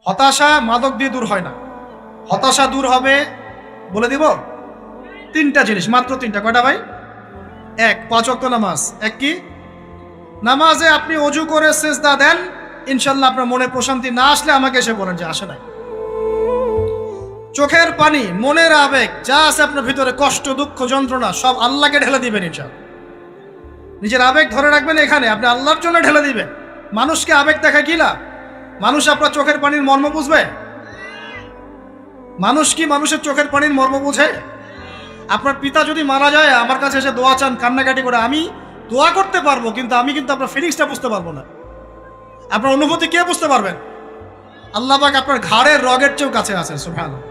হতাশা মাদক দিয়ে দূর হয় না। হতাশা দূর হবে, বলে দিব, তিনটা জিনিস, মাত্র তিনটা। কয়টা ভাই? এক, 5 ওয়াক্ত নামাজ। এক কি? নামাজে আপনি অজু করে সেজদা দেন, ইনশাল্লাহ আপনার মনে প্রশান্তি না আসলে আমাকে এসে বলেন যে আসে নাই। চোখের পানি, মনের আবেগ যা আছে আপনার ভিতরে, কষ্ট, দুঃখ, যন্ত্রণা, সব আল্লাহকে ঢেলে দিবেন ইনশাল্লাহ। নিজের আবেগ ধরে রাখবেন এখানে, আপনি আল্লাহর জন্য ঢেলে দিবেন। মানুষকে আবেগ দেখা কি লাভ? মানুষ আপনার চোখের পানির মর্ম বুঝবে? মানুষ কি মানুষের চোখের পানির মর্ম বুঝে? আপনার পিতা যদি মারা যায়, আমার কাছে এসে দোয়া চান কান্নাকাটি করে, আমি দোয়া করতে পারবো, কিন্তু আমি কিন্তু আপনার ফিলিংসটা বুঝতে পারবো না। আপনার অনুভূতি কে বুঝতে পারবেন? আল্লাহ পাক আপনার ঘাড়ের রগের চেয়েও কাছে আছে। সুবহানাল্লাহ,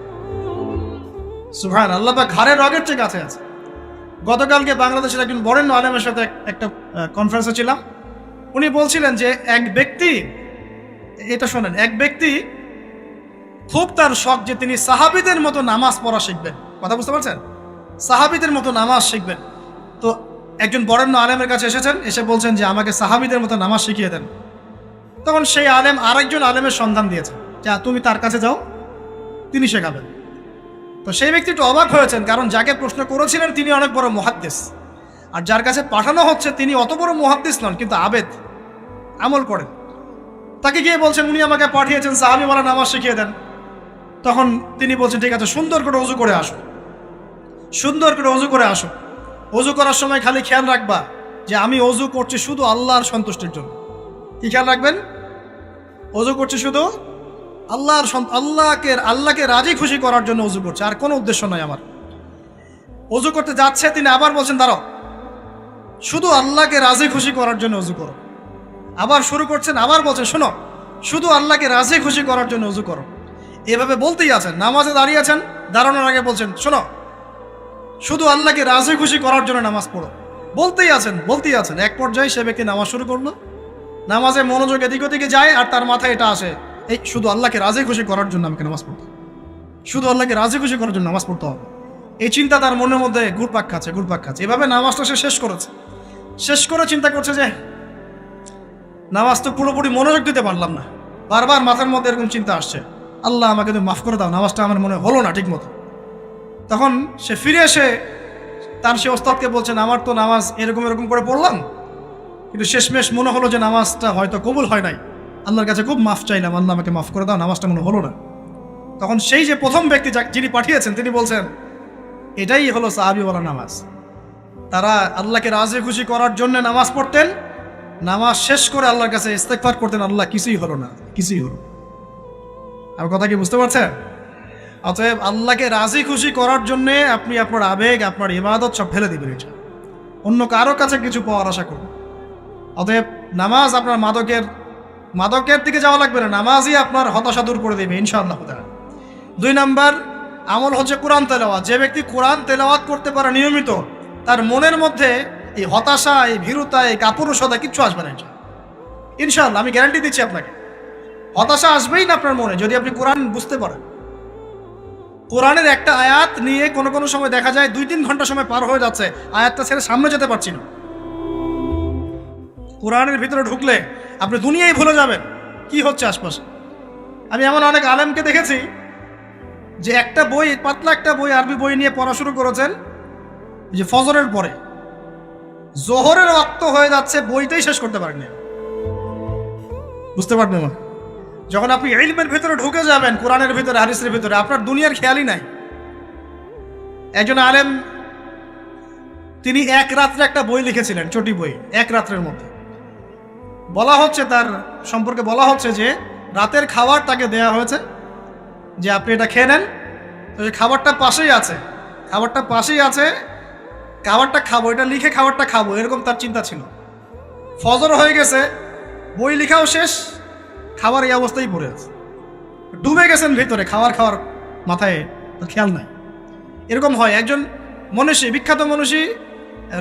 সুবহানাল্লাহ, আল্লাহ পাক ঘাড়ের রগের চেয়ে কাছে আছে। গতকালকে বাংলাদেশের একজন বরেণ্য আলেমের সাথে একটা কনফারেন্সে ছিলাম। উনি বলছিলেন যে এক ব্যক্তি, এটা শোনেন, এক ব্যক্তি খুব তার শখ যে তিনি সাহাবীদের মতো নামাজ পড়া শিখবেন। কথা বুঝতে পারছেন? সাহাবীদের মতো নামাজ শিখবেন। তো একজন বরেণ্য আলেমের কাছে এসেছেন, এসে বলছেন যে আমাকে সাহাবীদের মতো নামাজ শিখিয়ে দেন। তখন সেই আলেম আরেকজন আলেমের সন্ধান দিয়েছেন, যা তুমি তার কাছে যাও, তিনি শেখাবেন। তো সেই ব্যক্তি একটু অবাক হয়েছেন, কারণ যাকে প্রশ্ন করেছিলেন তিনি অনেক বড় মুহাদ্দিস, আর যার কাছে পাঠানো হচ্ছে তিনি অত বড় মুহাদ্দিস নন, কিন্তু আবেদ, আমল করেন। তাকে গিয়ে বলছেন উনি আমাকে পাঠিয়েছেন সাহাবীওয়ালা নামাজ শিখিয়ে দেন। তখন তিনি বলছেন ঠিক আছে, সুন্দর করে ওযু করে আসো, সুন্দর করে ওযু করে আসো। ওযু করার সময় খালি খেয়াল রাখবা যে আমি ওযু করছি শুধু আল্লাহর সন্তুষ্টির জন্য। কি খেয়াল রাখবেন? ওযু করছি শুধু আল্লাহকে রাজি খুশি করার জন্য ওযু করছে, আর কোনো উদ্দেশ্য নয় আমার। ওযু করতে যাচ্ছে, তিনি আবার বলছেন দাঁড়াও, শুধু আল্লাহকে রাজি খুশি করার জন্য ওযু করো। আবার শুরু করছেন, আবার বলছেন শোনো, শুধু আল্লাহকে রাজি খুশি করার জন্য ওযু করো। এভাবে বলতেই আছেন, নামাজে দাঁড়িয়ে আছেন, দাঁড়ানোর আগে বলছেন শোনো, শুধু আল্লাহকে রাজি খুশি করার জন্য নামাজ পড়ো। বলতেই আছেন। এক পর্যায়ে সে ব্যক্তি নামাজ শুরু করলো, নামাজে মনোযোগ এদিক ওদিকে যায়, আর তার মাথায় এটা আসে, এই শুধু আল্লাহকে রাজি খুশি করার জন্য আমাকে নামাজ পড়তে, শুধু আল্লাহকে রাজি খুশি করার জন্য নামাজ পড়তে হবে। এই চিন্তা তার মনের মধ্যে ঘুরপাক খাচ্ছে। এভাবে নামাজটা সে শেষ করেছে। শেষ করে চিন্তা করছে যে নামাজ তো পুরোপুরি মনোযোগ দিতে পারলাম না, বারবার মাথার মধ্যে এরকম চিন্তা আসছে, আল্লাহ আমাকে তুমি মাফ করে দাও, নামাজটা আমার মনে হলো না ঠিক মতো। তখন সে ফিরে এসে তার সে ওস্তাদকে বলছেন আমার তো নামাজ এরকম করে পড়লাম, কিন্তু শেষমেশ মনে হলো যে নামাজটা হয়তো কবুল হয় নাই, আল্লাহর কাছে খুব মাফ চাইলাম, আল্লাহ আমাকে মাফ করে দাও, নামাজটা মনে হলো না। তখন সেই যে প্রথম ব্যক্তি যিনি পাঠিয়েছেন তিনি বলছেন এটাই হলো সাহাবীওয়ালা নামাজ। তারা আল্লাহকে রাজি খুশি করার জন্য নামাজ পড়তেন, নামাজ শেষ করে আল্লাহর কাছে ইস্তেগফার করতেন, আল্লাহ কিছুই হলো না, কিছুই হলো। আর কথা কি বুঝতে পারছেন? অতএব আল্লাহকে রাজি খুশি করার জন্যে আপনি আপনার আবেগ, আপনার ইবাদত সব ফেলে দিবেন, এটা অন্য কারো কাছে কিছু পাওয়ার আশা করুন। অতএব নামাজ আপনার মাদকের দিকে যাওয়া লাগবে না, নামাজই আপনার হতাশা দূর করে দেবে ইনশাআল্লাহ। 2 নাম্বার আমল হচ্ছে কোরআন তেলাওয়াত। যে ব্যক্তি কোরআন তেলাওয়াত করতে পারে নিয়মিত, তার মনের মধ্যে এই হতাশা, এই ভীরুতা, এই কাপুরুষতা কিচ্ছু আসবে না ইনশাআল্লাহ। আমি গ্যারান্টি দিচ্ছি আপনাকে, হতাশা আসবেই না আপনার মনে যদি আপনি কোরআন বুঝতে পারেন। কোরআনের একটা আয়াত নিয়ে কোনো সময় দেখা যায় 2-3 ঘন্টা সময় পার হয়ে যাচ্ছে, আয়াতটা ছেড়ে সামনে যেতে পারছি না। কোরআনের ভিতরে ঢুকলে আপনি দুনিয়ায় ভুলে যাবেন কি হচ্ছে আশপাশে। আমি এমন অনেক আলেমকে দেখেছি যে একটা বই, পাতলা একটা বই, আরবি বই নিয়ে পড়া শুরু করেছেন, যে ফজরের পরে জোহরের ওয়াক্ত হয়ে যাচ্ছে, বইটাই শেষ করতে পারেননি। বুঝতে পারবেন না? যখন আপনি ইলমের ভিতরে ঢুকে যাবেন, কোরআনের ভিতরে, হাদিসের ভিতরে, আপনার দুনিয়ার খেয়ালই নাই। একজন আলেম তিনি এক রাত্রে একটা বই লিখেছিলেন, চটি বই, এক রাত্রের মধ্যে। বলা হচ্ছে তার সম্পর্কে বলা হচ্ছে যে রাতের খাবার তাকে দেয়া হয়েছে যে আপনি এটা খেয়ে নেন। তো খাবারটা পাশেই আছে, খাবারটা খাবো, এটা লিখে খাবারটা খাবো, এরকম তার চিন্তা ছিল। ফজর হয়ে গেছে, বই লেখাও শেষ, খাবার এই অবস্থায় পড়ে আছে, ডুবে গেছেন ভিতরে, খাওয়ার মাথায় তার খেয়াল নাই। এরকম হয়। একজন মনীষী, বিখ্যাত মনীষী,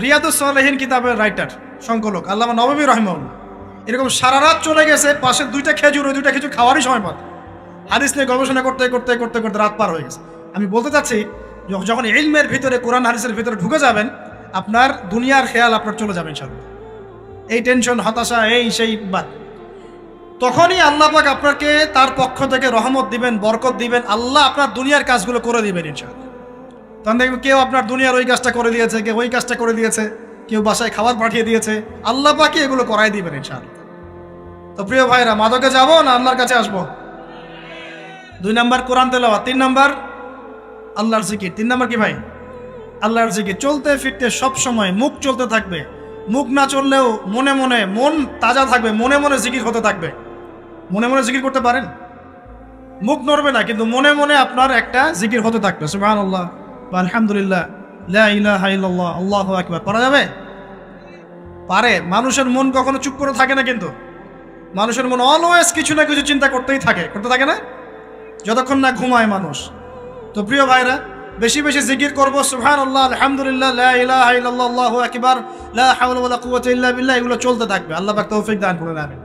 রিয়াদুস সালেহীন কিতাবের রাইটার, সংকলক আল্লামা নববী রাহিমাহুল্লাহ, এরকম সারা রাত চলে গেছে, পাশে 2টা খেজুর, ওই 2টা খেজুর খাওয়ারই সময় পান, হাদিস নিয়ে গবেষণা করতে রাত পার হয়ে গেছে। আমি বলতে চাচ্ছি, যখন ইলমের ভিতরে, কোরআন হাদিসের ভিতরে ঢুকে যাবেন, আপনার দুনিয়ার খেয়াল আপনার চলে যাবে ইনশাআল্লাহ। এই টেনশন, হতাশা, এই সেই বাদ। তখনই আল্লাহ পাক আপনাকে তার পক্ষ থেকে রহমত দিবেন, বরকত দিবেন, আল্লাহ আপনার দুনিয়ার কাজগুলো করে দিবেন ইনশাআল্লাহ। তখন দেখবেন কেউ আপনার দুনিয়ার ওই কাজটা করে দিয়েছে, কেউ ওই কাজটা করে দিয়েছে, কেউ বাসায় খাবার পাঠিয়ে দিয়েছে, আল্লাহ পাকই এগুলো করাই দিবেন ইনশাআল্লাহ। তো প্রিয় ভাইরা, মাদকে যাব না আল্লাহর কাছে আসবো? 2 নাম্বার কোরআন তেলাওয়াত, 3 নাম্বার আল্লাহর জিকির। 3 নাম্বার কি ভাই? আল্লাহর জিকির। চলতে ফিরতে সব সময় মুখ চলতে থাকবে, মুখ না চললেও মনে মনে মন তাজা থাকবে, মনে মনে জিকির হতে থাকবে। মনে মনে জিকির করতে পারেন? মুখ নড়বে না, কিন্তু মনে মনে আপনার একটা জিকির হতে থাকবে, সুবহানাল্লাহ বা আলহামদুলিল্লাহ, লা ইলাহা ইল্লাল্লাহ, আল্লাহু আকবার। পারা যাবে? পারে। মানুষের মন কখনো চুপ করে থাকে না, কিন্তু মানুষের মন অলওয়েজ কিছু না কিছু চিন্তা করতেই থাকে, করতে থাকে না, যতক্ষণ না ঘুমায় মানুষ। তো প্রিয় ভাইরা, বেশি বেশি জিকির করবো, সুবহানাল্লাহ, আলহামদুলিল্লাহ, লা ইলাহা ইল্লাল্লাহ, আল্লাহু আকবার, লা হাওলা ওয়ালা কুওয়াতা ইল্লা বিল্লাহ, এগুলো চলতে থাকবে। আল্লাহ পাক তৌফিক দান করুন, আমিন।